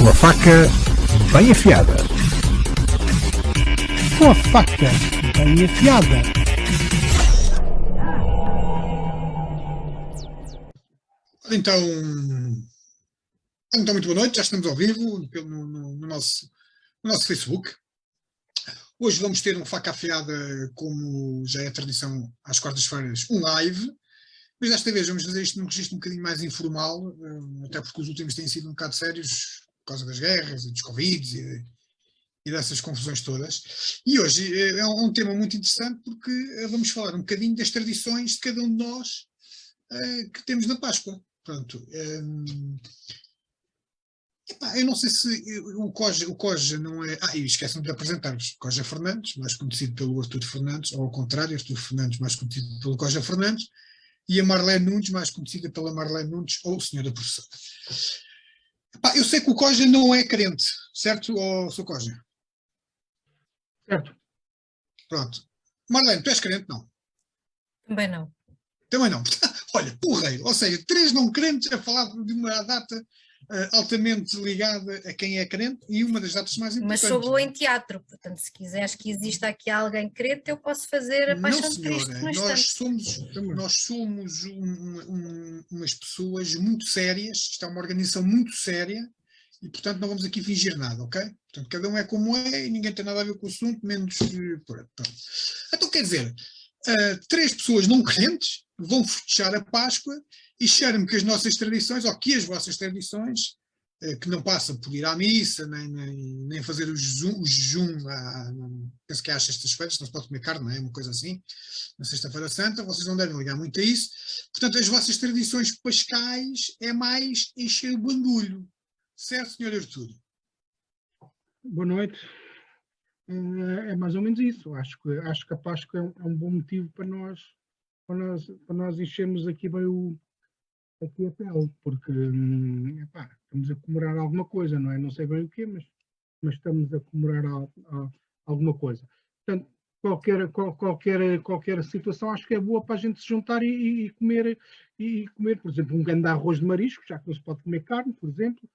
Com a faca bem afiada. Com a faca bem afiada. Então, muito boa noite, já estamos ao vivo no nosso Facebook. Hoje vamos ter um faca afiada, como já é tradição às quartas-feiras, um live, mas desta vez vamos fazer isto num registro um bocadinho mais informal, até porque os últimos têm sido um bocado sérios, por causa das guerras e dos Covids e dessas confusões todas. E hoje é um tema muito interessante porque vamos falar um bocadinho das tradições de cada um de nós que temos na Páscoa. Pronto. Eu não sei se o Coja não é... e esquece-me de apresentar-vos. Coja Fernandes, mais conhecido pelo Artur Fernandes, ou ao contrário, Artur Fernandes, mais conhecido pelo Coja Fernandes, e a Marlene Nunes, mais conhecida pela Marlene Nunes, ou Senhora Professora. Eu sei que o Coja não é crente, certo, ou sou Coja? Certo. Pronto. Marlene, tu és crente? Não. Também não. Também não. Olha, porreiro. Ou seja, 3 não crentes a falar de uma data altamente ligada a quem é crente e uma das datas mais importantes. Mas sou boa em teatro, portanto, se quiseres que exista aqui alguém crente, eu posso fazer a Paixão de Cristo no instante. Nós somos umas pessoas muito sérias, isto é uma organização muito séria e, portanto, não vamos aqui fingir nada, ok? Portanto, cada um é como é e ninguém tem nada a ver com o assunto, menos... Então, quer dizer, 3 pessoas não crentes vão festejar a Páscoa e cheiro-me que as nossas tradições, ou que as vossas tradições, que não passam por ir à missa, nem fazer o jejum, penso que é às sextas-feiras, não se pode comer carne, não é? Uma coisa assim, na Sexta-feira Santa, vocês não devem ligar muito a isso. Portanto, as vossas tradições pascais é mais encher o bandulho. Certo, Sr. Arturo? Boa noite. É mais ou menos isso. Acho que a Páscoa é um bom motivo para nós enchermos aqui bem aqui a pele, porque estamos a comemorar alguma coisa, não é? Não sei bem o quê, mas estamos a comemorar alguma coisa. Portanto, qualquer situação acho que é boa para a gente se juntar e comer, por exemplo, um grande arroz de marisco, já que não se pode comer carne, por exemplo.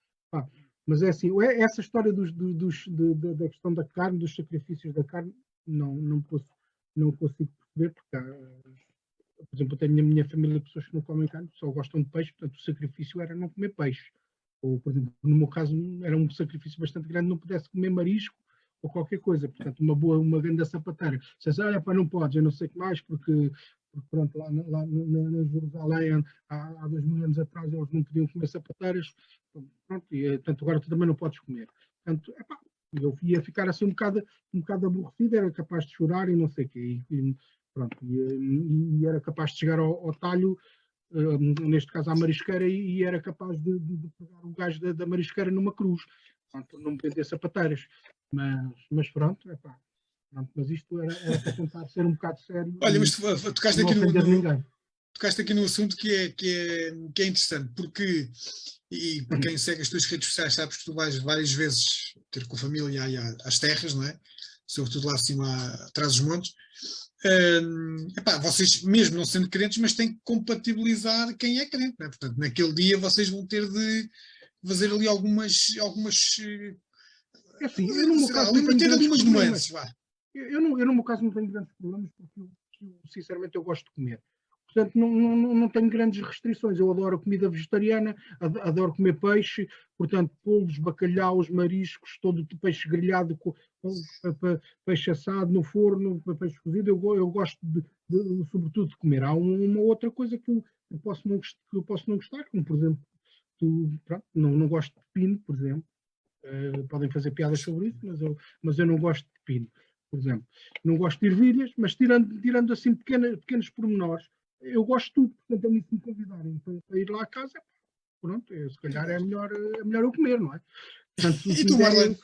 Mas é assim, essa história da questão da carne, dos sacrifícios da carne, não consigo perceber, porque por exemplo, eu tenho na minha família pessoas que não comem carne, só gostam de peixe, portanto o sacrifício era não comer peixe. Ou, por exemplo, no meu caso era um sacrifício bastante grande, não pudesse comer marisco ou qualquer coisa. Portanto, uma grande sapateira. Se olha, não podes, eu não sei o que mais, porque pronto, lá na Jerusalém, há 2000 anos atrás, eles não podiam comer sapateiras. Pronto, e portanto, agora tu também não podes comer. Portanto, eu ia ficar assim um bocado aborrecido, era capaz de chorar e não sei o quê. Pronto, e era capaz de chegar ao talho, neste caso à marisqueira, e era capaz de pegar o gajo da marisqueira numa cruz. Pronto, não me prender sapateiras. Mas pronto, pronto, mas isto era para tentar ser um bocado sério. Olha, mas tu tocaste aqui no assunto que é interessante, porque, e para quem segue as tuas redes sociais, sabes que tu vais várias vezes ter com a família às terras, não é? Sobretudo lá acima, atrás dos montes. Vocês, mesmo não sendo crentes, mas têm que compatibilizar quem é crente, não é? Portanto, naquele dia vocês vão ter de fazer ali algumas assim, eu no meu caso ter algumas nuances, vá. Eu no meu caso não tenho grandes problemas, porque sinceramente eu gosto de comer. Portanto, não tenho grandes restrições. Eu adoro comida vegetariana, adoro comer peixe, portanto, polvos, bacalhaus, mariscos, todo o peixe grelhado, peixe assado no forno, peixe cozido. Eu gosto sobretudo de comer. Há uma outra coisa que eu posso não gostar, como por exemplo, não gosto de pepino, por exemplo. Podem fazer piadas sobre isso, mas eu não gosto de pepino, por exemplo. Não gosto de ervilhas, mas tirando assim pequenos pormenores, eu gosto de tudo. Portanto, a mim, se me convidarem para ir lá à casa, pronto, se calhar é melhor eu comer, não é? Portanto, e tu, Marlene?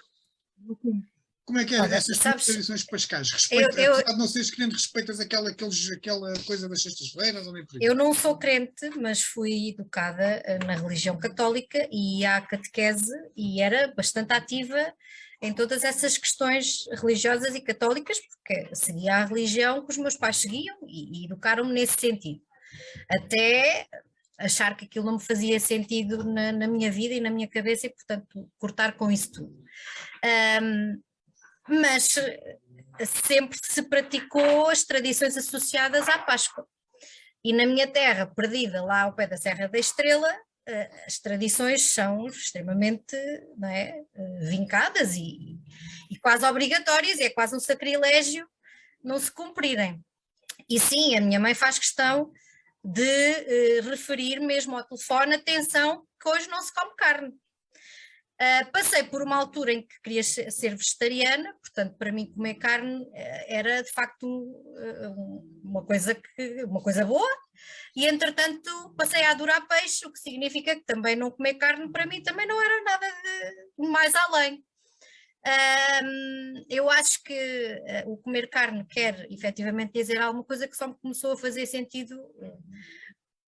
Eu como. Como é que é essas tradições pascais? Apesar de não seres crente, respeitas aquela coisa das sextas-feiras? Eu não sou crente, mas fui educada na religião católica e ia à catequese e era bastante ativa em todas essas questões religiosas e católicas, porque seguia a religião que os meus pais seguiam e educaram-me nesse sentido. Até achar que aquilo não me fazia sentido na minha vida e na minha cabeça e, portanto, cortar com isso tudo. Mas sempre se praticou as tradições associadas à Páscoa. E na minha terra, perdida lá ao pé da Serra da Estrela, as tradições são extremamente, não é, vincadas e quase obrigatórias, e é quase um sacrilégio não se cumprirem. E sim, a minha mãe faz questão de referir mesmo ao telefone, atenção, que hoje não se come carne. Passei por uma altura em que queria ser vegetariana, portanto, para mim comer carne era de facto uma coisa boa, e entretanto passei a adorar peixe, o que significa que também não comer carne para mim também não era nada de mais além. Eu acho que o comer carne quer efetivamente dizer alguma coisa que só me começou a fazer sentido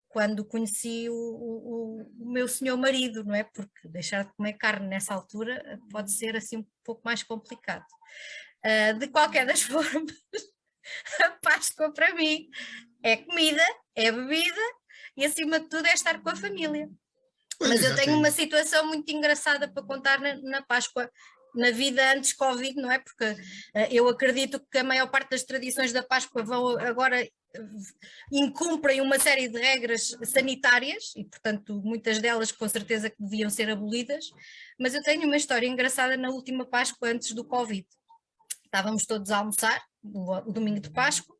quando conheci o meu senhor marido, não é? Porque deixar de comer carne nessa altura pode ser assim um pouco mais complicado. De qualquer das formas, a Páscoa para mim é comida, é bebida e acima de tudo é estar com a família. Mas eu tenho uma situação muito engraçada para contar na Páscoa, na vida antes Covid, não é? Porque eu acredito que a maior parte das tradições da Páscoa vão agora incumprem uma série de regras sanitárias e, portanto, muitas delas com certeza que deviam ser abolidas, mas eu tenho uma história engraçada na última Páscoa antes do Covid. Estávamos todos a almoçar, o domingo de Páscoa,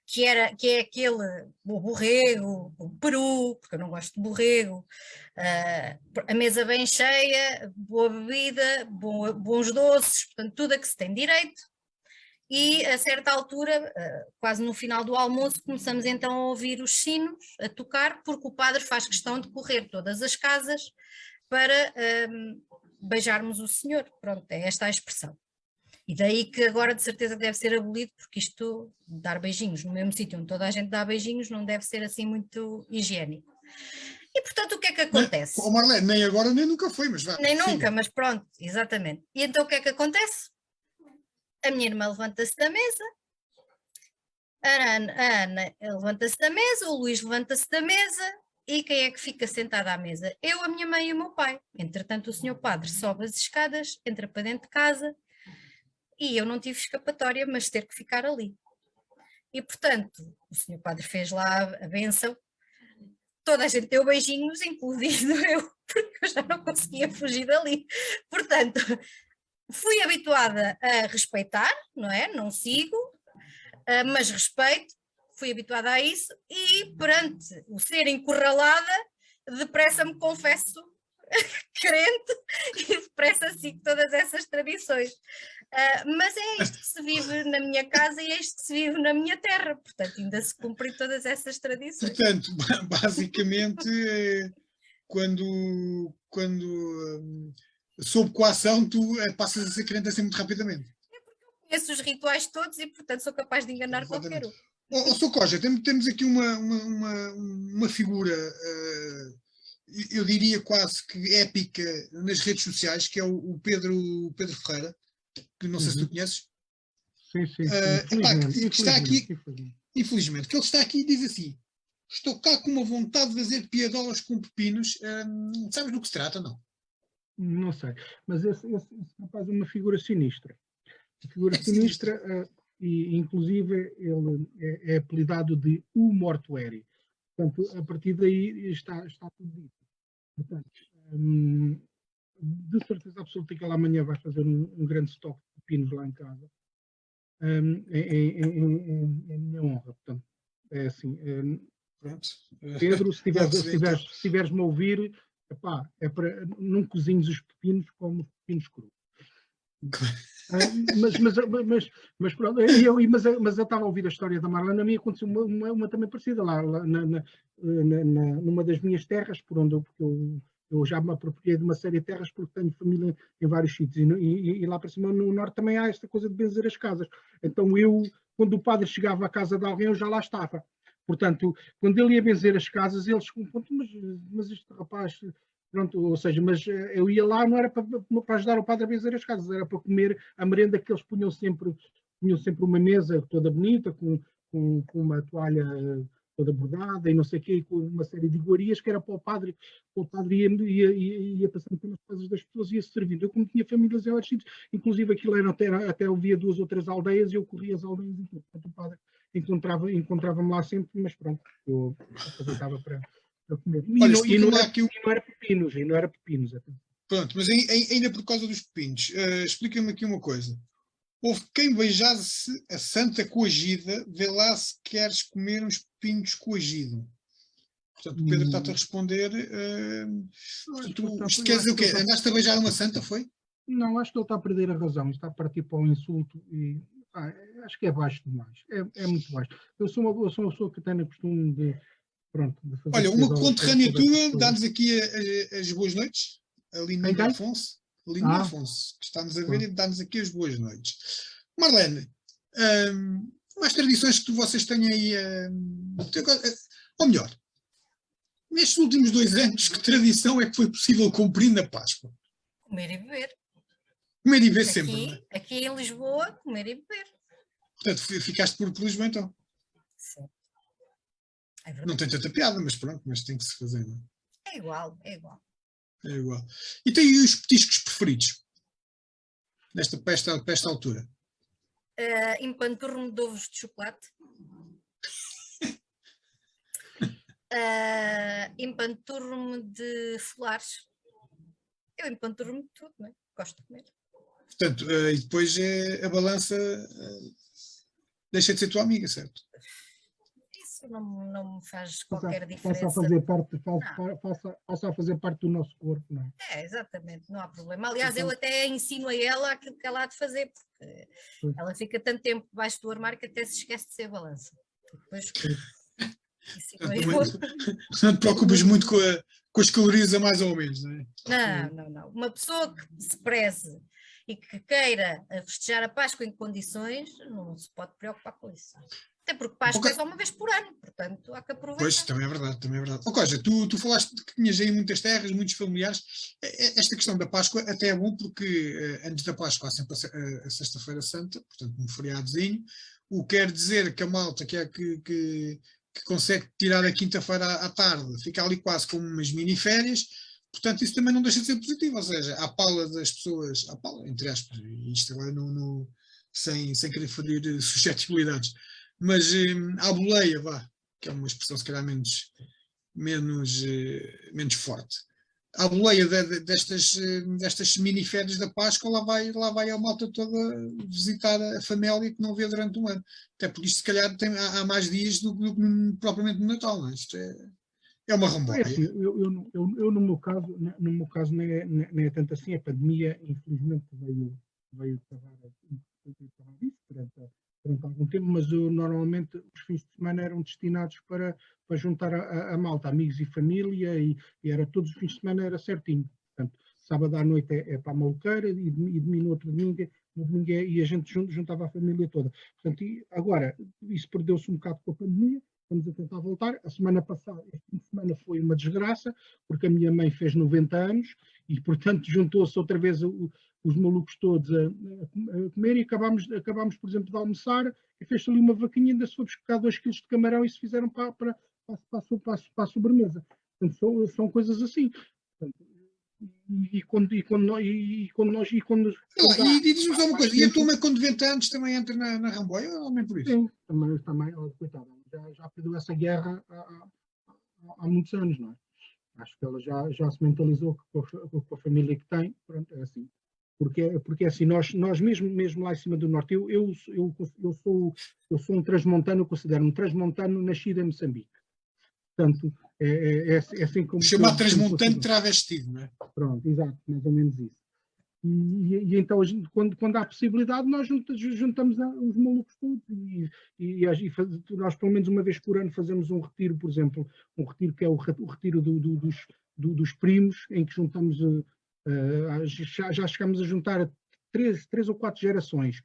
que é aquele o borrego, o peru, porque eu não gosto de borrego, a mesa bem cheia, boa bebida, bons doces, portanto, tudo a que se tem direito. E a certa altura, quase no final do almoço, começamos então a ouvir os sinos a tocar, porque o padre faz questão de correr todas as casas para beijarmos o Senhor. Pronto, é esta a expressão. E daí que agora de certeza deve ser abolido, porque isto, dar beijinhos no mesmo sítio onde toda a gente dá beijinhos, não deve ser assim muito higiênico. E portanto o que é que acontece? Marlene, nem agora nem nunca foi, mas vá. Nem nunca, siga. mas pronto, exatamente. E então o que é que acontece? A minha irmã levanta-se da mesa, a Ana levanta-se da mesa, o Luís levanta-se da mesa, e quem é que fica sentada à mesa? Eu, a minha mãe e o meu pai. Entretanto o senhor padre sobe as escadas, entra para dentro de casa, e eu não tive escapatória, mas ter que ficar ali. E portanto, o senhor padre fez lá a bênção, toda a gente deu beijinhos, incluindo eu, porque eu já não conseguia fugir dali. Portanto, fui habituada a respeitar, não é? Não sigo, mas respeito, fui habituada a isso, e perante o ser encurralada, depressa me confesso crente e depressa sigo todas essas tradições. Mas é isto que se vive na minha casa e é isto que se vive na minha terra, portanto ainda se cumprem todas essas tradições. Portanto, basicamente, quando sob coação, tu passas a ser crente assim muito rapidamente. Conheço os rituais todos e portanto sou capaz de enganar Exatamente. qualquer um. Sr. Coja, temos aqui uma figura, eu diria quase que épica nas redes sociais, que é o Pedro Ferreira, que não sei se tu conheces. Sim. Que está aqui, infelizmente, que ele está aqui e diz assim: estou cá com uma vontade de fazer piadolas com pepinos. Sabes do que se trata, não? Não sei, mas esse rapaz é uma figura sinistra. Uma figura sinistra, e inclusive ele é apelidado de O Mortuário. Portanto, a partir daí está tudo dito. Portanto, de certeza absoluta que ele amanhã vai fazer um grande estoque de pepinos lá em casa. Em minha honra, portanto, é assim. Pronto. Pedro, se tiveres-me a ouvir, epá, não cozinhes os pepinos como os pepinos crus. Mas pronto, mas eu estava a ouvir a história da Marlene. A mim aconteceu uma também parecida lá numa das minhas terras, porque eu já me apropriei de uma série de terras porque tenho família em vários sítios e lá para cima no norte também há esta coisa de benzer as casas. Então quando o padre chegava à casa de alguém, eu já lá estava. Portanto, quando ele ia benzer as casas, eles mas este rapaz, pronto, ou seja, mas eu ia lá, não era para ajudar o padre a benzer as casas, era para comer a merenda que eles punham sempre uma mesa toda bonita, com uma toalha toda bordada e não sei o quê, com uma série de iguarias, que era para o padre ia passando pelas casas das pessoas e ia-se servindo. Eu, como tinha famílias em vários sítios, inclusive aquilo era até havia 2 ou 3 aldeias, e eu corria as aldeias e tudo. Portanto, o padre encontrava-me lá sempre, mas pronto, eu aproveitava para comer. Olha, E não era pepinos. Até. Pronto, mas ainda por causa dos pepinos, explica-me aqui uma coisa. Houve quem beijasse a santa coagida, vê lá se queres comer uns pepinos coagido. Portanto, o Pedro está-te a responder. Isto quer dizer o quê? Andaste a beijar uma santa, foi? Não, acho que ele está a perder a razão. Está a partir para o insulto e acho que é baixo demais. É muito baixo. Eu sou uma pessoa que tem o costume de fazer. Olha, uma conterrânea tua dá-nos aqui as boas noites. A Lininha Afonso. Lininha Afonso, que está-nos a ver e dá-nos aqui as boas noites. Marlene, mais tradições que vocês têm aí, ou melhor, nestes últimos 2 anos, que tradição é que foi possível cumprir na Páscoa? Comer e beber. Comer e beber sempre, não é? Aqui em Lisboa, comer e beber. Portanto, ficaste por Lisboa então? Sim. Não tem tanta piada, mas pronto, mas tem que se fazer, não é? É igual, é igual. É igual. E tem os petiscos preferidos? Para esta altura? Empanturro-me de ovos de chocolate. Empanturro-me de folares. Eu empanturro-me de tudo, não é? Gosto de comer. Portanto, e depois a balança deixa de ser tua amiga, certo? Isso não me faz qualquer diferença. Passa a fazer parte do nosso corpo, não é? É, exatamente, não há problema. Aliás, eu até ensino a ela aquilo que ela há de fazer, porque ela fica tanto tempo debaixo do armário que até se esquece de ser balança. Depois, não te preocupes muito com as calorias a mais ou menos, não é? Não. Uma pessoa que se preze e que queira festejar a Páscoa em condições, não se pode preocupar com isso. Até porque Páscoa é só uma vez por ano, portanto há que aproveitar. Pois, também é verdade. Coisa, tu falaste que tinhas aí muitas terras, muitos familiares. Esta questão da Páscoa até é bom porque antes da Páscoa há sempre a Sexta-feira Santa, portanto um feriadozinho, o que quer dizer que a malta que consegue tirar a quinta-feira à tarde, fica ali quase como umas mini-férias, portanto isso também não deixa de ser positivo, ou seja, à pala das pessoas, entre aspas, isto agora sem querer ferir suscetibilidades, mas à boleia, que é uma expressão se calhar menos forte. À boleia destas mini-férias da Páscoa, lá vai a malta toda visitar a família que não vê durante um ano. Até porque isto se calhar há mais dias do que propriamente no Natal, não é? Isto é uma ramboia. Assim, eu no meu caso nem é tanto assim. A pandemia, infelizmente, veio acabar isso durante algum tempo, mas normalmente os fins de semana eram destinados para juntar a malta, amigos e família, e era todos os fins de semana era certinho. Portanto, sábado à noite é para a maluqueira e domingo no outro domingo, e a gente juntava a família toda. Portanto, agora, isso perdeu-se um bocado com a pandemia, estamos a tentar voltar. A semana passada, este fim de semana foi uma desgraça, porque a minha mãe fez 90 anos e, portanto, juntou-se outra vez os malucos todos a comer, e acabámos, por exemplo, de almoçar, e fez-se ali uma vaquinha, ainda se foi buscar 2 quilos de camarão e se fizeram para a sobremesa. Portanto, são coisas assim. Portanto, diz-me só uma coisa, e a tua mãe com 90 anos também entra na ramboia ou nem por isso? Sim, também coitada, já perdeu essa guerra há muitos anos, não é? Acho que ela já se mentalizou com a família que tem, pronto, é assim. Porque assim, nós mesmo lá em cima do norte, eu sou um transmontano, eu considero-me transmontano nascido em Moçambique. Portanto, é assim como... Chamado transmontano travestido, não é? Pronto, exato, mais ou menos isso. E então, quando há possibilidade, nós juntamos os malucos todos e nós, pelo menos uma vez por ano, fazemos um retiro, por exemplo, um retiro que é o retiro dos primos, em que juntamos... já chegamos a juntar 3 ou 4 gerações,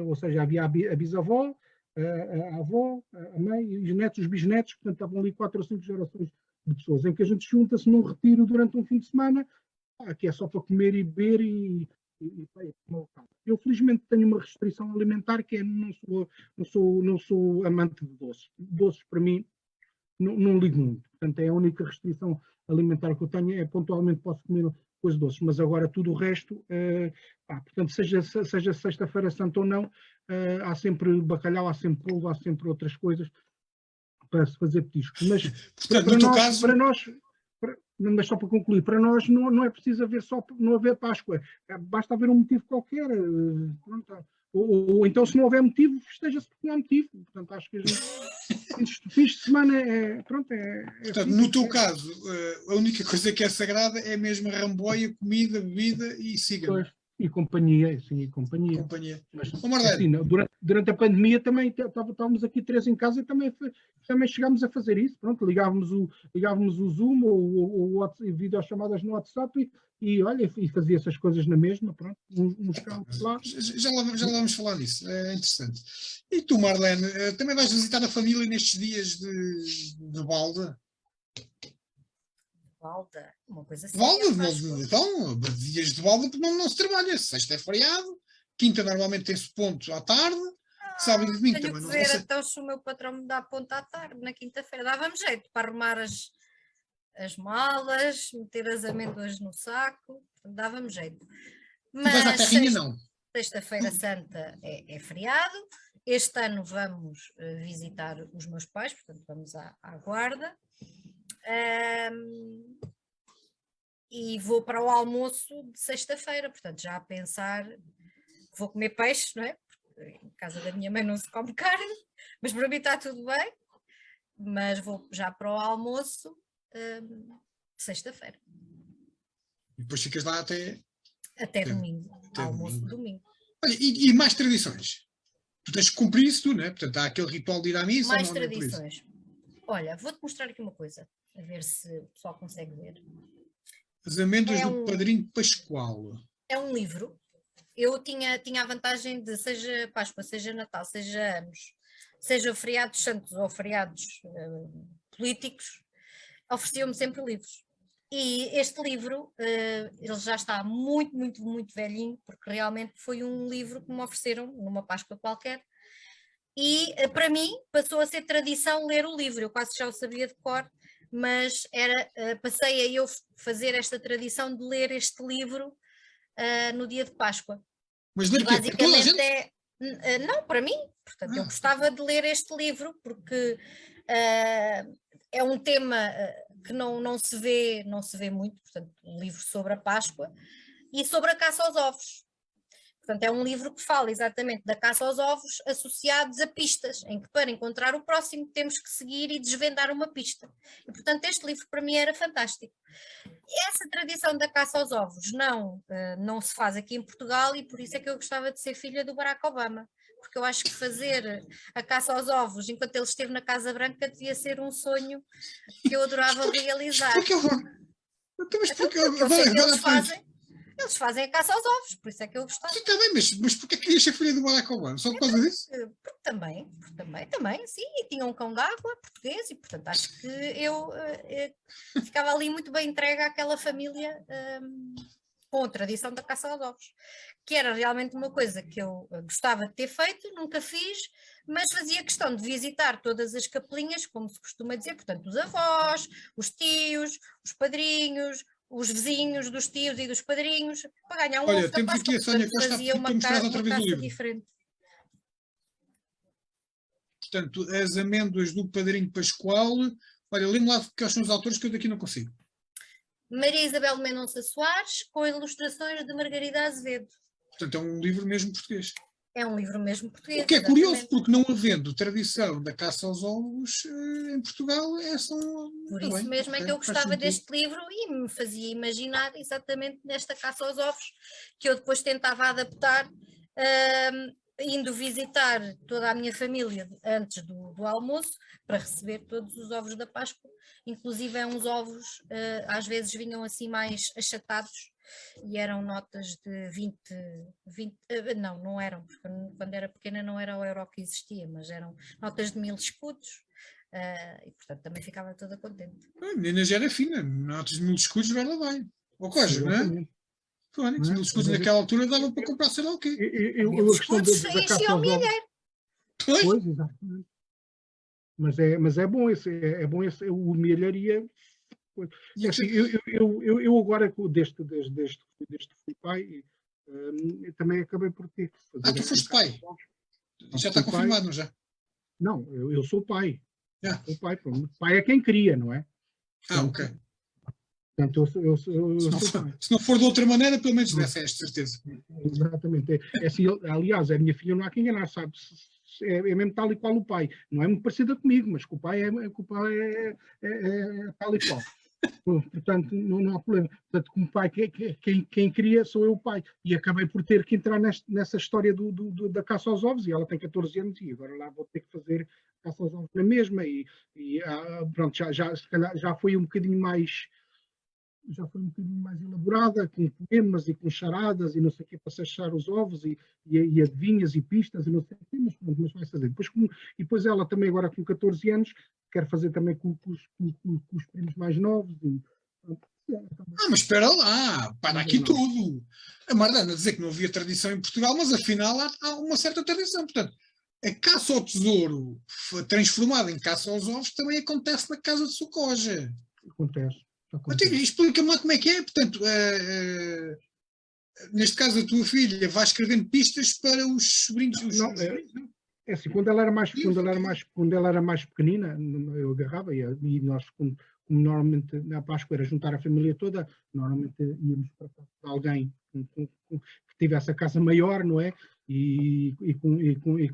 ou seja, havia a bisavó, a avó, a mãe e os netos, os bisnetos, portanto estavam ali 4 ou 5 gerações de pessoas, em que a gente junta-se num retiro durante um fim de semana, que é só para comer e beber Eu felizmente tenho uma restrição alimentar que é não sou amante de doces. Doces para mim não ligo muito. Portanto, é a única restrição alimentar que eu tenho, é pontualmente posso comer coisas doces, mas agora tudo o resto, portanto, seja Sexta-feira Santa ou não, há sempre bacalhau, há sempre polvo, há sempre outras coisas para se fazer petisco. Mas Portanto, no teu caso... mas só para concluir, para nós não é preciso não haver Páscoa, basta haver um motivo qualquer. Pronto. Ou então, se não houver motivo, festeja-se porque não há motivo. Portanto, acho que a gente, fins de semana Portanto, assim, no teu caso, a única coisa que é sagrada é mesmo a ramboia, comida, bebida e siga. E companhia, sim, e companhia. Mas, assim, durante a pandemia também estávamos aqui 3 em casa e também chegámos a fazer isso. Pronto, ligávamos o Zoom ou videochamadas no WhatsApp e olha, e fazia essas coisas na mesma. Pronto, uns cá, outros lá. Já lá vamos falar disso, é interessante. E tu, Marlene, também vais visitar a família nestes dias de balda? Balda, uma coisa assim. Balda, então, dias de balda não se trabalha. Sexta é feriado, quinta normalmente tem-se ponto à tarde, sábado e domingo tenho também que não ver, sei. então se o meu patrão me dá ponto à tarde, na quinta-feira, dava-me jeito para arrumar as malas, meter as amêndoas no saco, dava-me jeito. Mas na terrinha não. Sexta-feira Santa é feriado. Este ano vamos visitar os meus pais, portanto vamos à Guarda. E vou para o almoço de sexta-feira, portanto já a pensar que vou comer peixe, não é? Porque em casa da minha mãe não se come carne, mas para mim está tudo bem, mas vou já para o almoço de sexta-feira. E depois ficas lá até domingo, almoço de domingo. Olha, e mais tradições? Tu tens que cumprir isso, não é? Portanto, há aquele ritual de ir à missa. Mais tradições. Olha, vou-te mostrar aqui uma coisa, a ver se o pessoal consegue ver. As amêndoas do Padrinho Pascoal. É um livro. Eu tinha a vantagem de, seja Páscoa, seja Natal, seja anos, seja feriados santos ou feriados políticos, ofereciam-me sempre livros. E este livro, ele já está muito, muito, muito velhinho, porque realmente foi um livro que me ofereceram numa Páscoa qualquer. E para mim passou a ser tradição ler o livro. Eu quase já o sabia de cor, mas passei a eu fazer esta tradição de ler este livro no dia de Páscoa. Mas ler basicamente não, para mim. Portanto, eu gostava de ler este livro porque é um tema que não se vê muito, portanto, um livro sobre a Páscoa e sobre a caça aos ovos. Portanto, é um livro que fala exatamente da caça aos ovos associados a pistas, em que para encontrar o próximo temos que seguir e desvendar uma pista. E, portanto, este livro para mim era fantástico. E essa tradição da caça aos ovos não se faz aqui em Portugal e por isso é que eu gostava de ser filha do Barack Obama. Porque eu acho que fazer a caça aos ovos enquanto ele esteve na Casa Branca devia ser um sonho que eu adorava realizar. Eles fazem a caça aos ovos, por isso é que eu gostava. Sim, está bem, mas porquê querias ser filha do Barack Obama? Só por causa disso? Porque também, sim, e tinha um cão d'água português e, portanto, acho que eu ficava ali muito bem entregue àquela família com a tradição da caça aos ovos, que era realmente uma coisa que eu gostava de ter feito, nunca fiz, mas fazia questão de visitar todas as capelinhas, como se costuma dizer, portanto, os avós, os tios, os padrinhos, os vizinhos dos tios e dos padrinhos, para ganhar um ovo da Páscoa. Aqui a Sónia Costa fazia uma caça diferente. Portanto, as amêndoas do Padrinho Pascoal. Olha, lembro lá que são os autores que eu daqui não consigo. Maria Isabel Mendonça Soares, com ilustrações de Margarida Azevedo. Portanto, é um livro mesmo português. É um livro mesmo português. O que é curioso, porque não havendo tradição da caça aos ovos em Portugal, Por isso mesmo é que eu gostava deste livro e me fazia imaginar exatamente nesta caça aos ovos, que eu depois tentava adaptar, indo visitar toda a minha família antes do almoço, para receber todos os ovos da Páscoa, inclusive uns ovos, às vezes vinham assim mais achatados, e eram notas de 20 não eram, porque quando era pequena não era o euro que existia, mas eram notas de 1000 escudos, e portanto também ficava toda contente. A menina já era fina, notas de 1000 escudos, vai lá vai. Ou coisa, não é? Fónix, Não é? 1000 escudos naquela altura dava para comprar sei lá o quê. A questão Escudos da caça enchiam o aos ovos. milheiro. Pois, Pois, exatamente. Mas é bom é bom esse, o milharia. e É assim, eu agora, desde que fui pai, também acabei por ter que fazer. tu foste pai. Já está Fui pai. confirmado, não já? Não, eu sou pai. Já. Sou pai. Pai é quem cria, não é? Ok. Portanto, eu sou pai. Se não for de outra maneira, pelo menos dessa é de certeza. Exatamente. É assim, aliás, a minha filha não há quem enganar, sabe? É mesmo tal e qual o pai. Não é muito parecida comigo, mas com o pai é tal e qual. Portanto, não há problema. Portanto, como pai, quem cria sou eu o pai. E acabei por ter que entrar nessa história da caça aos ovos, e ela tem 14 anos, e agora lá vou ter que fazer caça aos ovos na mesma, pronto, já foi um bocadinho mais. Já foi um bocadinho mais elaborada, com poemas e com charadas e não sei o quê, para se achar os ovos e adivinhas e pistas e não sei o quê, mas pronto, mas vai fazer. E depois ela também agora com 14 anos quer fazer também com os primos mais novos. Mas espera lá, para aqui tudo. A Mardana dizer que não havia tradição em Portugal, mas afinal há uma certa tradição. Portanto, a caça ao tesouro transformada em caça aos ovos também acontece na casa de Socoja. Acontece. Explica-me lá como é que é. Portanto, neste caso a tua filha vai escrevendo pistas para os sobrinhos. É assim, quando ela era mais pequenina, eu agarrava e nós, como normalmente na Páscoa era juntar a família toda, normalmente íamos para casa de alguém que tivesse a casa maior, não é? E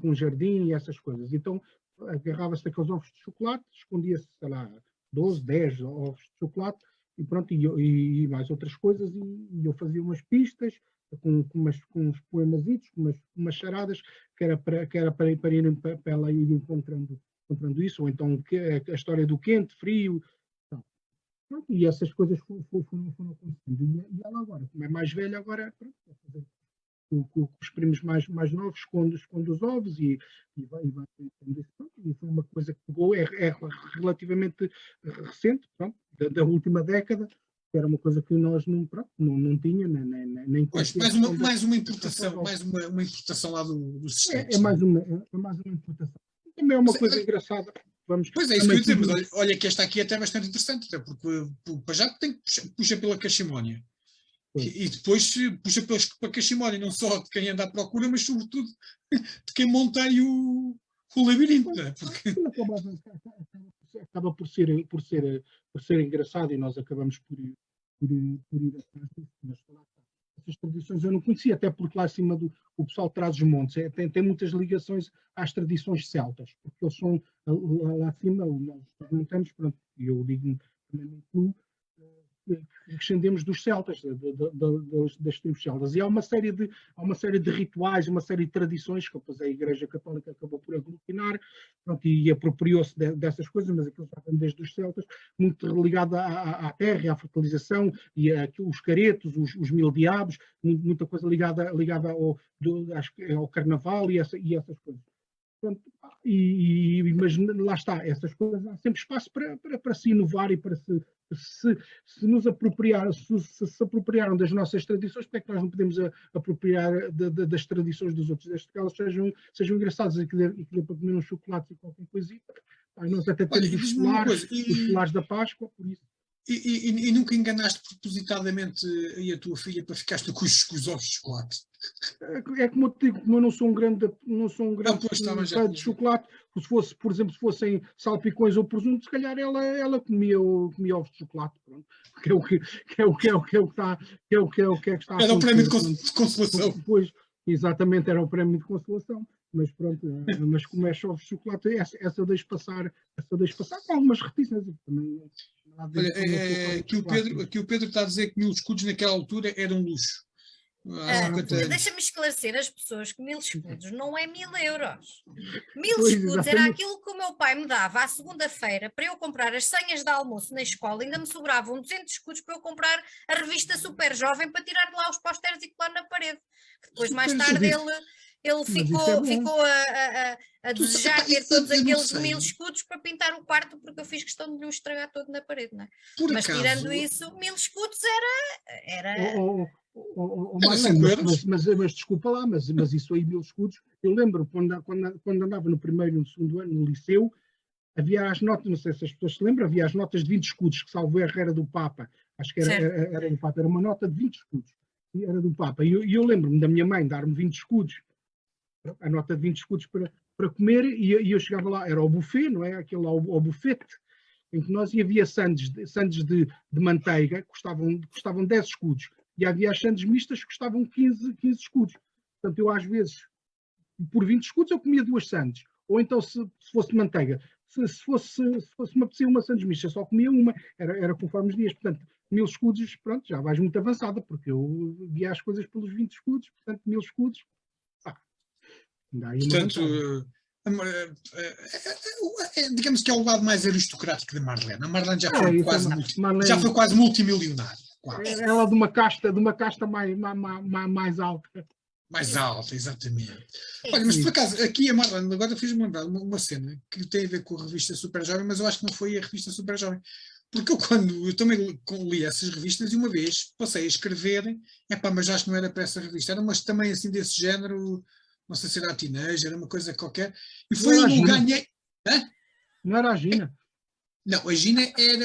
com jardim e essas coisas. Então agarrava-se daqueles ovos de chocolate, escondia-se, sei lá, 12, 10 ovos de chocolate e pronto, e mais outras coisas, e eu fazia umas pistas com uns poemasitos, com umas charadas, que era para ela ir encontrando isso, ou então a história do quente, frio, então, pronto, e essas coisas foram acontecendo. E ela agora, como é mais velha, agora pronto, com os primos mais novos, esconde os ovos e vai e foi uma coisa que pegou, é relativamente recente, pronto, da última década, que era uma coisa que nós não tinha, nem pois, mais uma importação lá dos Estados. É mais uma importação. Também é uma coisa engraçada. Pois é, isso que eu ia dizer, mas olha que esta aqui é até bastante interessante, até porque para já tem que puxa pela cachimónia. E depois puxa para cachimónia, não só de quem anda à procura, mas sobretudo de quem monta aí o labirinto. Porque acaba por ser engraçado e nós acabamos por ir atrás disso. Mas essas tradições eu não conhecia, até porque lá acima o pessoal traz os montes, tem muitas ligações às tradições celtas, porque eles são lá acima, nós montanhos, pronto, e eu digo também no clube, descendemos dos celtas, das tribos celtas, e há uma série de rituais, uma série de tradições que depois a Igreja Católica acabou por aglutinar, pronto, e apropriou-se dessas coisas, mas aquilo já vem desde os celtas, muito ligado à terra, à fertilização, e os caretos, os mil diabos, muita coisa ligada ao carnaval e essas coisas. Pronto, mas lá está, essas coisas, há sempre espaço para se inovar e para se nos apropriar, se apropriaram das nossas tradições, porque é que nós não podemos apropriar das tradições dos outros, desde que elas sejam engraçadas e que dê para comer um chocolate e qualquer coisita. Nós até temos os solares da Páscoa, por isso. E nunca enganaste propositadamente aí a tua filha para ficares tu com os ovos de chocolate? É como eu te digo, como eu não sou um grande fã de chocolate, se fosse, por exemplo, se fossem salpicões ou presunto, se calhar ela comia ovos de chocolate, pronto, que é o que está a era o prémio de consolação. Pois, exatamente, era o prémio de consolação, mas pronto, mas como é ovos de chocolate, essa eu deixo passar com algumas reticências também. Olha, aqui o Pedro está a dizer que 1000 escudos naquela altura era um luxo. Deixa-me esclarecer as pessoas que 1000 escudos não é 1000 euros. 1000 escudos era aquilo que o meu pai me dava à segunda-feira para eu comprar as senhas de almoço na escola. Ainda me sobravam 200 escudos para eu comprar a revista Super Jovem para tirar de lá os pósteres e colar na parede. Depois, mais tarde, ele ficou a desejar ter todos aqueles 1000 escudos para pintar o quarto, porque eu fiz questão de lhe estragar todo na parede, não é? Mas tirando isso, 1000 escudos era Era Marlene, 5 euros. mas desculpa lá, mas isso aí, 1000 escudos, eu lembro quando andava no primeiro e no segundo ano no liceu, havia as notas, não sei se as pessoas se lembram, havia as notas de 20 escudos, que salvo erro era do Papa, acho que era do Papa, era uma nota de 20 escudos, e era do Papa, e eu lembro-me da minha mãe dar-me 20 escudos, a nota de 20 escudos para comer, e eu chegava lá, era o buffet, não é? Aquele lá, o bufete, em que nós, e havia sandes de manteiga, custavam 10 escudos, e havia as sandes mistas que custavam 15 escudos. Portanto, eu às vezes, por 20 escudos, eu comia 2 sandes, ou então se fosse manteiga, se me apetecia uma sandes mista, só comia uma, era conforme os dias. Portanto, 1000 escudos, pronto, já vais muito avançada, porque eu via as coisas pelos 20 escudos, portanto, 1000 escudos, ainda há aí uma Portanto, vantagem. digamos que é o lado mais aristocrático da Marlene. A Marlene já É, foi isso quase, é Marlene- já foi quase multimilionária. Quase. Ela de uma casta mais alta. Mais alta, exatamente. É Olha, mas isso. por acaso, aqui a Marlene agora fez-me lembrar uma cena que tem a ver com a revista Super Jovem, mas eu acho que não foi a revista Super Jovem. Porque eu também li essas revistas e uma vez passei a escrever, mas acho que não era para essa revista, era mas também assim desse género, não sei se era a Teenager, era uma coisa qualquer, e foi Não era onde eu a Gina. ganhei. Hã? Não era a Gina? Não, a Gina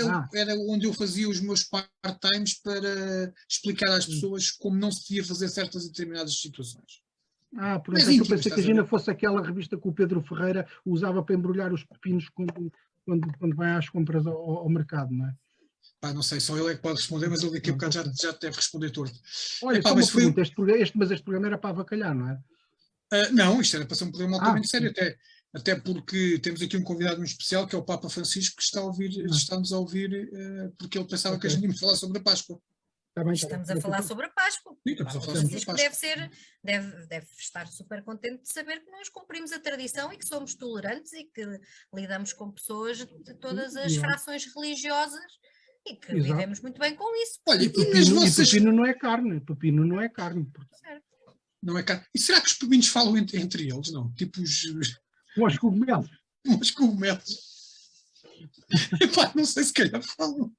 Ah. era onde eu fazia os meus part-times para explicar às pessoas como não se devia fazer certas e determinadas situações. Pronto, Mas é que eu íntimas, pensei que a estás a Gina ver? fosse aquela revista que o Pedro Ferreira usava para embrulhar os pepinos quando vai às compras ao mercado, não é? Pá, não sei, só ele é que pode responder, mas ele daqui a bocado já deve responder torto. Olha, Epá, só mas uma foi, pergunta, mas este programa era para avacalhar, não é? não, isto era para ser um programa altamente sério, sim. até porque temos aqui um convidado muito especial, que é o Papa Francisco, que está-nos a ouvir, porque ele pensava que a gente ia falar sobre a Páscoa. Está bem, Estamos a falar sobre a Páscoa. Sim, estamos a O falar sobre a Francisco Páscoa. deve estar super contente de saber que nós cumprimos a tradição e que somos tolerantes e que lidamos com pessoas de todas as Exato. frações religiosas e que Exato. vivemos muito bem com isso. Olha, E pepino não é carne, pepino não é carne. Certo. Não é caro. E será que os pepinos falam entre eles? Não, tipo Com os cogumelos. uns cogumelos. Epá, não sei se calhar falam.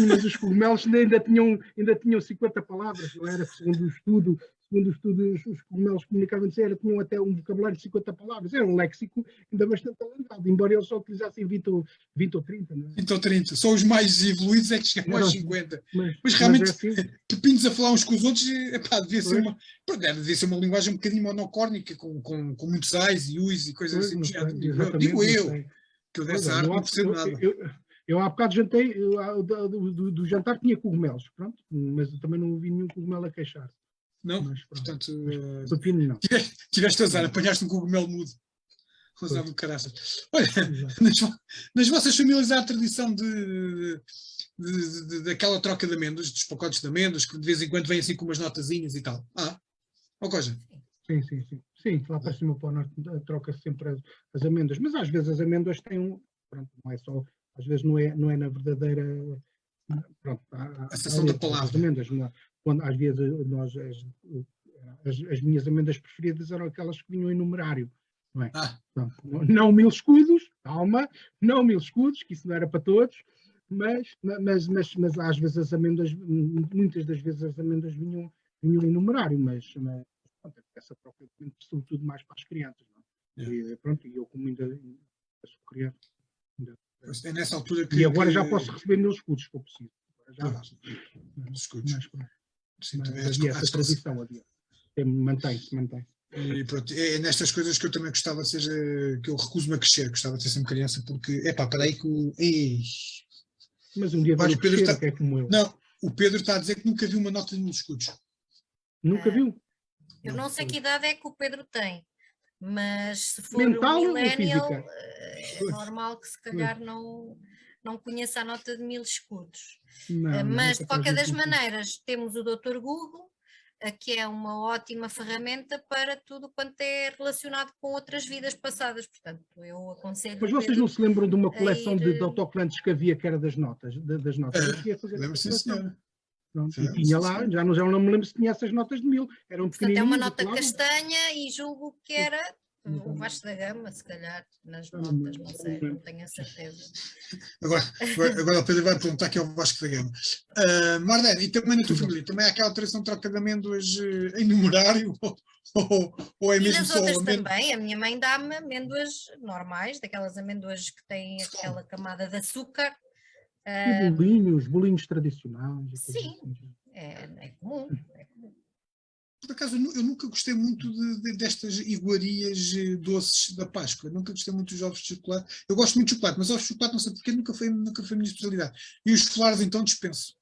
Mas os cogumelos ainda tinham 50 palavras, não era? Segundo o estudo, os cogumelos comunicavam tinham até um vocabulário de 50 palavras. Era um léxico ainda bastante alargado, embora eles só utilizassem 20 ou 30, não é? Então 30. Só os mais evoluídos é que chegam aos 50. Mas realmente, é assim, pepinos a falar uns com os outros, epá, devia ser Pois. uma linguagem um bocadinho monocórnica, com muitos ais e uis e coisas assim do não género. sei, Digo exatamente, não eu, sei. que eu Pois dessa é, arte não percebo nada. eu há bocado jantei, do jantar tinha cogumelos, pronto, mas eu também não ouvi nenhum cogumelo a queixar-se. Não? Mas, pronto. Portanto, Pepino não. tiveste azar, apanhaste um cogumelo mudo. Azar do caraças. Olha, Exato. nas vossas famílias há a tradição daquela troca de amêndoas, dos pacotes de amêndoas, que de vez em quando vêm assim com umas notazinhas e tal. Ou coisa. Sim. Sim, lá para cima para o norte troca-se sempre as amêndoas, mas às vezes as amêndoas têm pronto, não é só, às vezes não é na verdadeira, pronto, A seção da palavra. as amêndoas, quando às vezes as minhas amêndoas preferidas eram aquelas que vinham em numerário, não é? Pronto, não 1000 escudos, calma, não 1000 escudos, que isso não era para todos, mas às vezes as amêndoas, muitas das vezes as amêndoas vinham em numerário, mas essa troca sobretudo mais para as crianças, não é? E pronto, eu como ainda sou criança. É nessa altura que. E agora já posso receber 1000 escudos, se for preciso. Agora já escudos. Mas havia essa tradição, havia. Mantém-se. E pronto, é nestas coisas que eu também gostava de ser, que eu recuso-me a crescer, gostava de ser sempre criança, porque, peraí que Mas um dia vais crescer, que é como eu. Não, o Pedro está a dizer que nunca viu uma nota de 1000 escudos. Nunca viu? Eu não sei que idade é que o Pedro tem, mas se for mental um ou millennial, física? é normal que se calhar não conheça a nota de 1000 escudos. Não, Mas de qualquer das não. maneiras, temos o Dr. Google, que é uma ótima ferramenta para tudo quanto é relacionado com outras vidas passadas. Portanto, eu aconselho. Mas vocês não se lembram de uma coleção de autocolantes que havia que era das notas? Lembro-se, senhora. E tinha lá, já não me lembro se tinha essas notas de 1000. Eram Portanto, é uma pequenininhas, nota castanha e julgo que era O Vasco da Gama, se calhar, nas notas, não sei, não tenho a certeza. Agora o Pedro vai perguntar que é o Vasco da Gama. Marlene, e também na tua família, também há aquela tradição de troca de amêndoas em numerário? Ou é E mesmo nas só outras amêndoas? também, a minha mãe dá-me amêndoas normais, daquelas amêndoas que têm aquela camada de açúcar. E bolinhos tradicionais. E coisas Sim, assim. é comum. Por acaso, eu nunca gostei muito destas iguarias doces da Páscoa. Nunca gostei muito dos ovos de chocolate. Eu gosto muito de chocolate, mas ovos de chocolate não sei porque nunca foi a minha especialidade. E os folares, então, dispenso.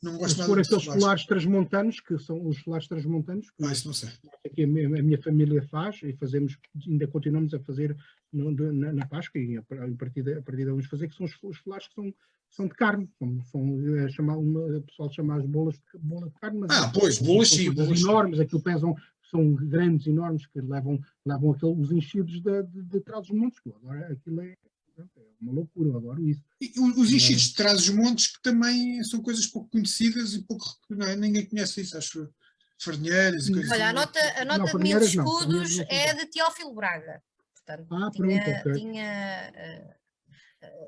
Não gosto Se nada for dos aqueles folares. folares transmontanos, que são os folares transmontanos, que Isso não sei. aqui a minha família faz e fazemos, ainda continuamos a fazer na Páscoa e a partir de vamos fazer, que são os folares que são de carne. O pessoal chama as bola de carne, mas Pois, bolas são sim, coisas bolas sim. enormes, aquilo pesam, são grandes, enormes, que levam os enchidos de Trás-os-Montes, que eu adoro, aquilo é uma loucura, eu adoro isso. E os enchidos de Trás-os-Montes, que também são coisas pouco conhecidas e pouco, ninguém conhece isso, acho. Farinheiras e coisas Olha, a assim. nota Não, de mil farinheiras não, escudos farinheiras não são é de Teófilo Braga. Portanto, pronto, ok.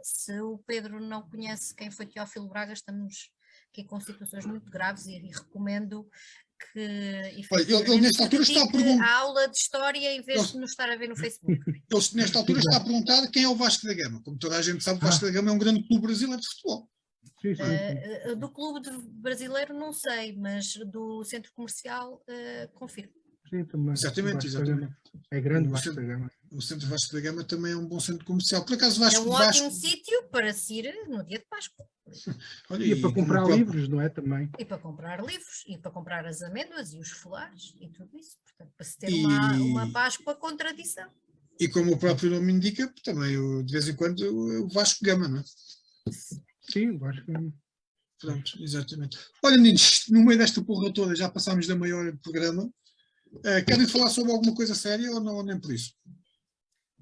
se o Pedro não conhece quem foi Teófilo Braga, estamos aqui com situações muito graves e recomendo que Ele nesta altura está a dedique perguntar. a aula de história em vez de nos estar a ver no Facebook. Ele, nesta altura, está a perguntar quem é o Vasco da Gama. Como toda a gente sabe, o Vasco da Gama é um grande clube brasileiro de futebol. Sim. Do clube brasileiro não sei, mas do centro comercial confirmo. Sim, também. Exatamente. É grande Vasco da Gama. O centro Vasco da Gama também é um bom centro comercial. Por acaso, É um ótimo sítio para se ir no dia de Páscoa. Olha, e para comprar livros, não é? Também. E para comprar livros, e para comprar as amêndoas e os folares e tudo isso. Portanto, para se ter uma Páscoa com tradição. E como o próprio nome indica, também de vez em quando o Vasco Gama, não é? Sim, o Vasco Gama. Pronto, exatamente. Olha, meninos, no meio desta porra toda já passámos da meia hora de programa. Querem falar sobre alguma coisa séria ou não, nem por isso?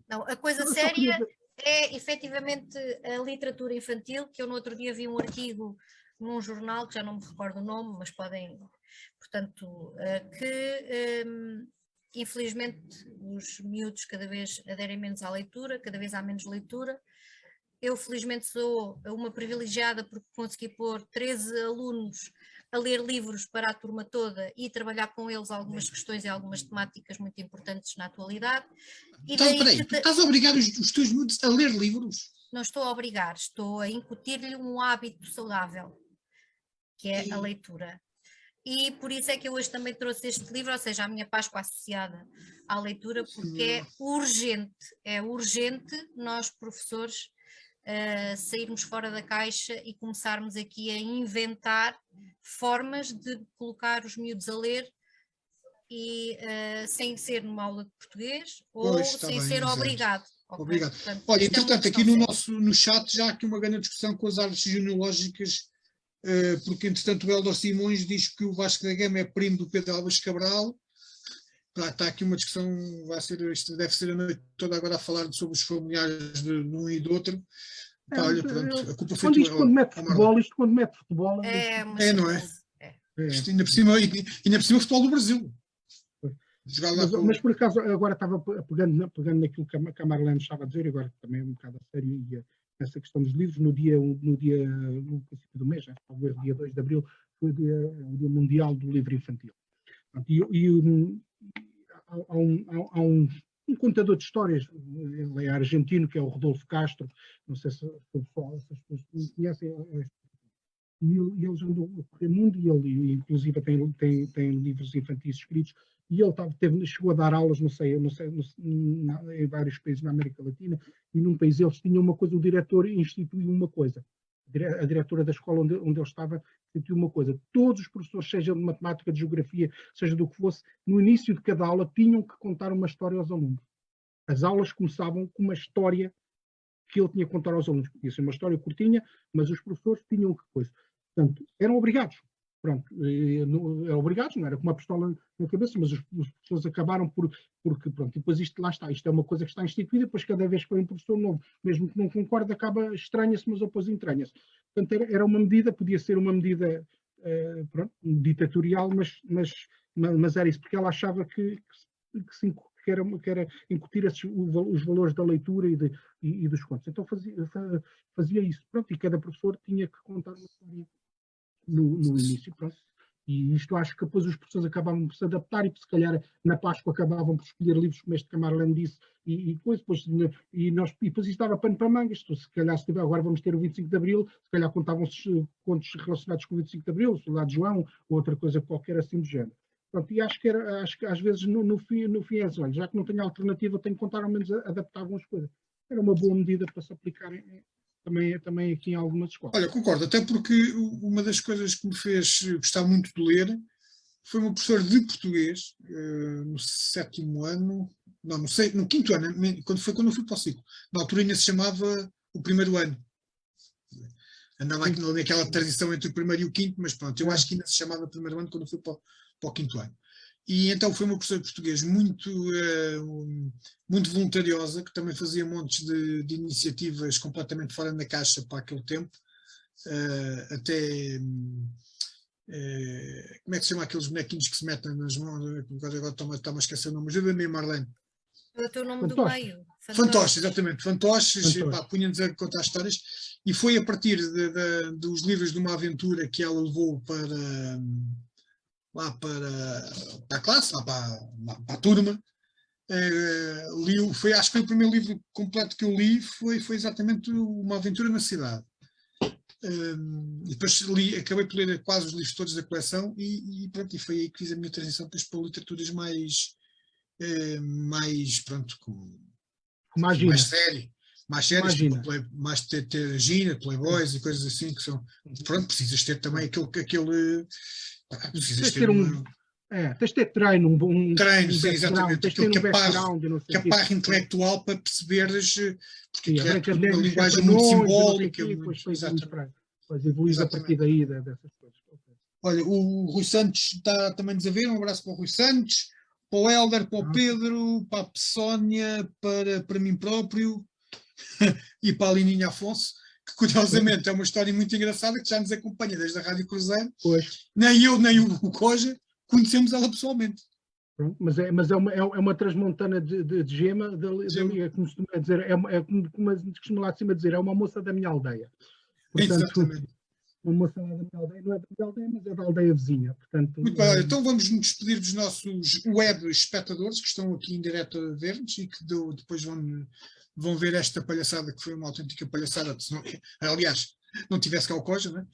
Não, a coisa séria é efetivamente a literatura infantil, que eu no outro dia vi um artigo num jornal, que já não me recordo o nome, mas podem, portanto, infelizmente os miúdos cada vez aderem menos à leitura, cada vez há menos leitura. Eu felizmente sou uma privilegiada porque consegui pôr 13 alunos a ler livros para a turma toda e trabalhar com eles algumas questões e algumas temáticas muito importantes na atualidade. Então, peraí, tu estás a obrigar os teus miúdos a ler livros? Não estou a obrigar, estou a incutir-lhe um hábito saudável, que é a leitura. E por isso é que eu hoje também trouxe este livro, ou seja, a minha Páscoa associada à leitura, porque é urgente nós, professores, sairmos fora da caixa e começarmos aqui a inventar formas de colocar os miúdos a ler e sem ser numa aula de português ou sem ser obrigado. Okay? Obrigado. Portanto, olha, entretanto, aqui no chat já há aqui uma grande discussão com as árvores genealógicas, porque entretanto o Hélder Simões diz que o Vasco da Gama é primo do Pedro Álvares Cabral. Está aqui uma discussão, isto deve ser a noite toda agora a falar sobre os familiares de um e do outro. Olha, pronto, a culpa foi tua. Quando mete futebol, não é? Isto ainda por cima futebol do Brasil. Mas por acaso, agora estava pegando naquilo que a Marlene estava a dizer, agora também um bocado a sério, e essa questão dos livros, no princípio do mês, talvez dia 2 de abril, foi o dia mundial do livro infantil. Há um contador de histórias, ele é argentino, que é o Rodolfo Castro, não sei se as pessoas conhecem, e eles andam a correr mundo, e ele inclusive tem livros infantis escritos, e ele chegou a dar aulas, não sei, em vários países na América Latina, e num país eles tinham uma coisa, o diretor instituiu uma coisa, a diretora da escola onde ele estava instituiu uma coisa, todos os professores, seja de matemática, de geografia, seja do que fosse, no início de cada aula tinham que contar uma história aos alunos. As aulas começavam com uma história que ele tinha que contar aos alunos, podia ser uma história curtinha, mas os professores tinham que coisa. Portanto, eram obrigados. Pronto, eram obrigados, não era com uma pistola na cabeça, mas os professores acabaram porque, pronto, depois isto lá está, isto é uma coisa que está instituída, depois cada vez que vem um professor novo, mesmo que não concorde, acaba, estranha-se, mas depois entranha-se. Portanto, era uma medida, podia ser uma medida, pronto, ditatorial, mas era isso, porque ela achava que era incutir os valores da leitura e dos contos. Então fazia isso. Pronto, e cada professor tinha que contar uma história no início. Pronto. E isto acho que depois os professores acabavam por se adaptar e se calhar na Páscoa acabavam por escolher livros como este que a Marlene disse e depois isso dava pano para mangas. Se calhar agora vamos ter o 25 de Abril, se calhar contavam-se contos relacionados com o 25 de Abril, o Soldado João ou outra coisa qualquer assim do género. Pronto, e acho que às vezes no fim é assim, olha, já que não tenho alternativa tenho que contar, ao menos adaptavam as coisas. Era uma boa medida para se aplicar também aqui em algumas escolas. Olha, concordo, até porque uma das coisas que me fez gostar muito de ler foi o meu professor de português, no 7º ano, não, no 5º ano, quando eu fui para o ciclo. Na altura ainda se chamava o 1º ano. Andava aqui naquela transição entre o 1º e o 5º, mas pronto, eu acho que ainda se chamava 1º ano quando eu fui para o 5º ano. E então foi uma professora de português muito voluntariosa, que também fazia montes de iniciativas completamente fora da caixa para aquele tempo, até como é que se chama aqueles bonequinhos que se metem nas mãos, agora está-me a esquecer o nome, ajuda-me, Marlene. O teu nome do meio. Fantoches, exatamente, fantoches, punha-nos a contar histórias, e foi a partir dos livros de uma aventura que ela levou para a classe, lá para a turma. Acho que foi o primeiro livro completo que eu li, foi exatamente Uma Aventura na Cidade. E depois acabei por ler quase os livros todos da coleção e pronto, e foi aí que fiz a minha transição para literaturas mais pronto, mais sérias, tipo, mais ter Gina, Playboys e coisas assim que são, pronto, precisas ter também aquele precisas ter tens de ter treino, treino, sim, exatamente, aquele caparro intelectual para perceberes, porque é uma linguagem muito simbólica. Depois evoluís a partir daí dessas coisas. Olha, o Rui Santos está também a ver, um abraço para o Rui Santos, para o Helder, para o Pedro, para a Pessónia, para mim próprio e para a Lininha Afonso, que curiosamente é uma história muito engraçada que já nos acompanha desde a Rádio Cruzeiro. Nem eu nem o Coja conhecemos ela pessoalmente. Pronto, mas é uma transmontana de gema, é como se costuma dizer, como costuma lá de cima dizer, é uma moça da minha aldeia. Portanto, exatamente. Uma moça da minha aldeia, não é da minha aldeia, mas é da aldeia vizinha. Portanto, muito bem, então vamos nos despedir dos nossos web espectadores que estão aqui em direto a ver-nos e que depois vão ver esta palhaçada, que foi uma autêntica palhaçada, senão, aliás, não tivesse cá o Coja, não é?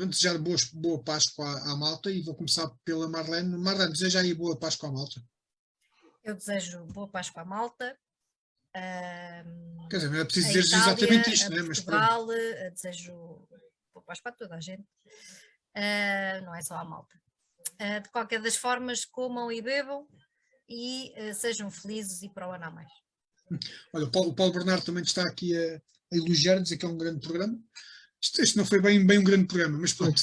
Desejar boa Páscoa à malta e vou começar pela Marlene. Marlene, deseja aí boa Páscoa à malta. Eu desejo boa Páscoa à malta. Quer dizer, não é preciso dizer exatamente isto, né? Mas Portugal, desejo boa Páscoa a toda a gente, não é só à malta. De qualquer das formas, comam e bebam e sejam felizes e para o ano a mais. Olha, o Paulo Bernardo também está aqui a elogiar, dizer que é um grande programa. Isto não foi bem um grande programa, mas pronto.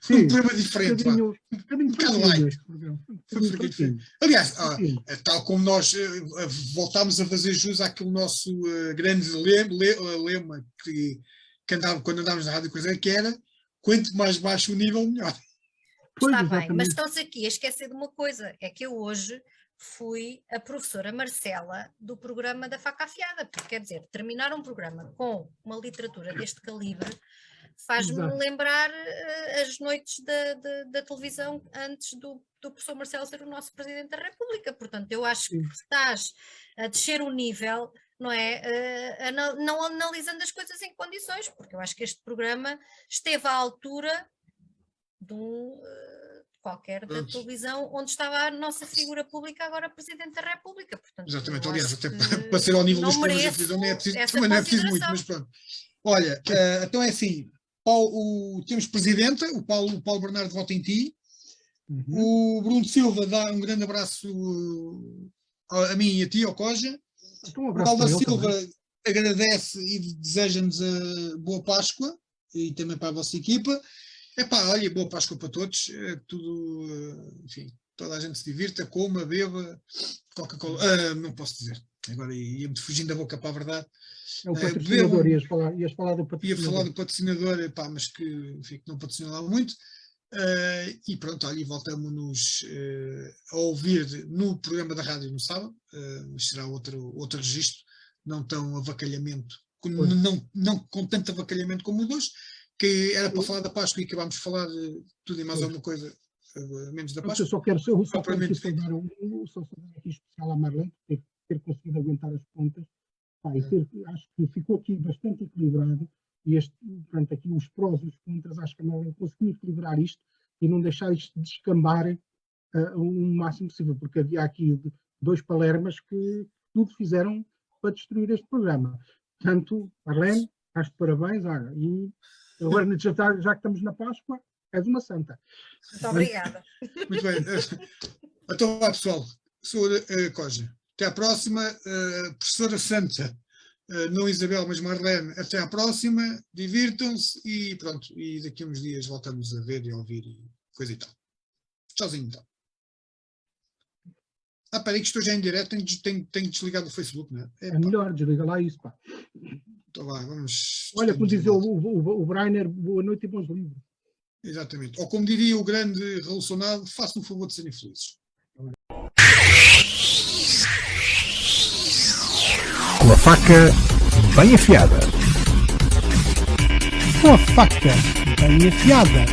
Foi um programa diferente. Um bocado light. Aliás, tal como nós voltámos a fazer jus àquele nosso grande lema que quando andávamos na Rádio Cruzeiro, que era quanto mais baixo o nível, melhor. Está bem, mas estão-se aqui a esquecer de uma coisa, é que eu hoje fui a professora Marcela do programa da Faca Afiada, porque quer dizer, terminar um programa com uma literatura deste calibre faz-me lembrar as noites da televisão antes do professor Marcelo ser o nosso Presidente da República. Portanto, eu acho que estás a descer o nível, não é? Não analisando as coisas em condições, porque eu acho que este programa esteve à altura de qualquer da televisão onde estava a nossa figura pública, agora Presidente da República. Portanto, exatamente, aliás, até para ser ao nível dos programas da televisão também não é preciso muito, mas pronto. Olha, então é assim, temos Presidenta, o Paulo Bernardo vota em ti, o Bruno Silva dá um grande abraço a mim e a ti, ao Coja, o Dalda Silva agradece e deseja-nos a boa Páscoa e também para a vossa equipa. Olha, boa Páscoa para todos, tudo, enfim, toda a gente se divirta, coma, beba, Coca-Cola, não posso dizer, agora ia-me fugindo da boca para a verdade. É o patrocinador, ias falar do patrocinador. Ia falar do patrocinador, mas que, enfim, que não patrocina lá muito. E pronto, ali voltamos-nos a ouvir no programa da rádio no sábado, mas será outro registro, não tão avacalhamento, não com tanto avacalhamento como o de hoje, que era para falar da Páscoa e acabámos de falar de tudo e mais alguma coisa, menos da Páscoa. Eu só quero aqui saudar aqui especial à Marlene, ter conseguido aguentar as pontas, acho que ficou aqui bastante equilibrado, e portanto, aqui os prós e os contras, acho que a Marlene conseguiu equilibrar isto e não deixar isto descambar o máximo possível, porque havia aqui 2 palermas que tudo fizeram para destruir este programa. Portanto, Marlene, acho que parabéns, e agora já que estamos na Páscoa, és uma santa. Muito obrigada. Muito bem. Então vá, pessoal. Sou Coja. Até à próxima. Professora Santa, não Isabel, mas Marlene, até à próxima. Divirtam-se e pronto. E daqui a uns dias voltamos a ver e a ouvir e coisa e tal. Tchauzinho, então. Peraí que estou já em direto, tenho desligado o Facebook, não é? É melhor, desliga lá isso, pá. Então vá, vamos... Olha, como dizia o Brainer, boa noite e bons livros. Exatamente. Ou como diria o grande relacionado, façam o favor de serem felizes. Com a faca bem afiada. Com a faca bem afiada.